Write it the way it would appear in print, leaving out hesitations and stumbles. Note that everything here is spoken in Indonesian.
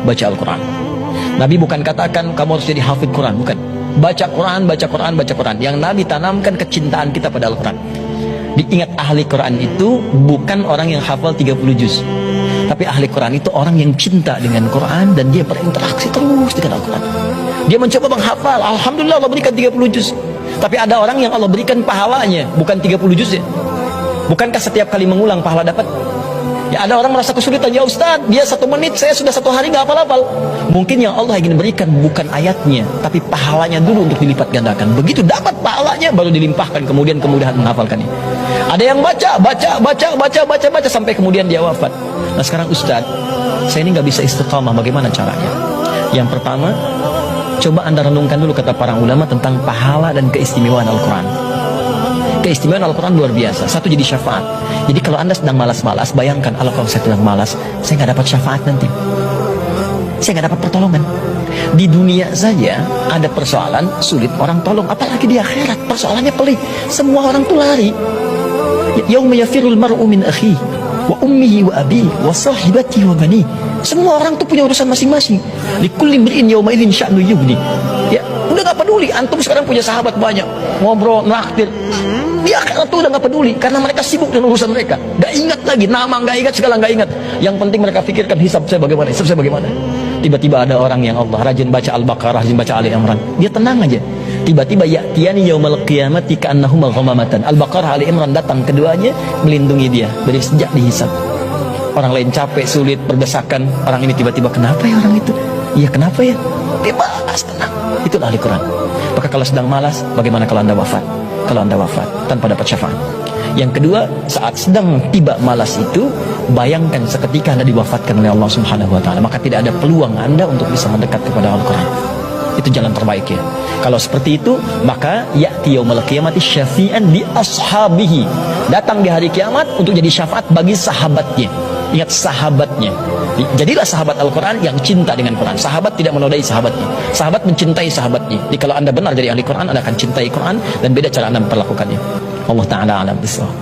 baca Al-Quran. Nabi bukan katakan kamu harus jadi hafid Quran, bukan. Baca Quran, baca Quran, baca Quran. Yang Nabi tanamkan kecintaan kita pada Al-Quran. Diingat, ahli Quran itu bukan orang yang hafal 30 juz, tapi ahli Quran itu orang yang cinta dengan Quran dan dia berinteraksi terus dengan Al-Quran. Dia mencoba menghafal. Alhamdulillah Allah berikan 30 juz. Tapi ada orang yang Allah berikan pahalanya bukan 30 juz ya. Bukankah setiap kali mengulang pahala dapat? Ya, ada orang merasa kesulitan, ya Ustaz, dia 1 menit, saya sudah 1 hari nggak hafal-hafal. Mungkin yang Allah ingin berikan bukan ayatnya, tapi pahalanya dulu untuk dilipat gandakan. Begitu dapat pahalanya, baru dilimpahkan kemudian kemudahan menghafalkannya. Ada yang baca sampai kemudian dia wafat. Nah sekarang Ustaz, saya ini nggak bisa istiqamah, bagaimana caranya? Yang pertama, coba Anda renungkan dulu kata para ulama tentang pahala dan keistimewaan Al-Quran. Keistimewaan Al-Quran luar biasa. Satu, jadi syafaat. Jadi kalau Anda sedang malas-malas, bayangkan kalau saya sedang malas, saya nggak dapat syafaat nanti, saya nggak dapat pertolongan. Di dunia saja ada persoalan sulit orang tolong, apalagi di akhirat persoalannya pelik. Semua orang tuh lari. Yauma yafirul mar'u min akhihi wa ummihi wa abihi wa sahibatihi wa bani. Semua orang tuh punya urusan masing-masing. Likulli imri'in yawma idzin sya'nu yughni. Ya, udah gak peduli. Antum sekarang punya sahabat banyak, ngobrol, naktir. Di akhirat tuh udah gak peduli karena mereka sibuk dengan urusan mereka. Gak ingat lagi nama, gak ingat segala, gak ingat. Yang penting mereka pikirkan hisab saya bagaimana, hisab saya bagaimana. Tiba-tiba ada orang yang Allah rajin baca Al-Baqarah, rajin baca Ali Imran. Dia tenang aja. Tiba-tiba ya'tiyani yaumal qiyamati ka'annahuma ghamamatan. Al-Baqarah, Ali Imran datang, keduanya melindungi dia dari sejak dihisab. Orang lain capek, sulit, berdesakan. Orang ini tiba-tiba, kenapa ya orang itu? Iya kenapa ya? Bebas, tenang. Itu ahli Quran. Maka kalau sedang malas, bagaimana kalau Anda wafat? Kalau Anda wafat tanpa dapat syafaat. Yang kedua, saat sedang tiba malas itu, bayangkan seketika Anda diwafatkan oleh Allah Subhanahu wa taala, maka tidak ada peluang Anda untuk bisa mendekat kepada Al-Quran. Itu jalan terbaik ya. Kalau seperti itu, maka ya'ti yaumul qiyamati syafi'an li ashabihi. Datang di hari kiamat untuk jadi syafaat bagi sahabatnya. Ingat, sahabatnya. Jadilah sahabat Al-Quran yang cinta dengan Quran. Sahabat tidak menodai sahabatnya. Sahabat mencintai sahabatnya. Jadi kalau Anda benar jadi ahli Quran, Anda akan cintai Quran dan beda cara Anda memperlakukannya. Allah Ta'ala alam bisawab.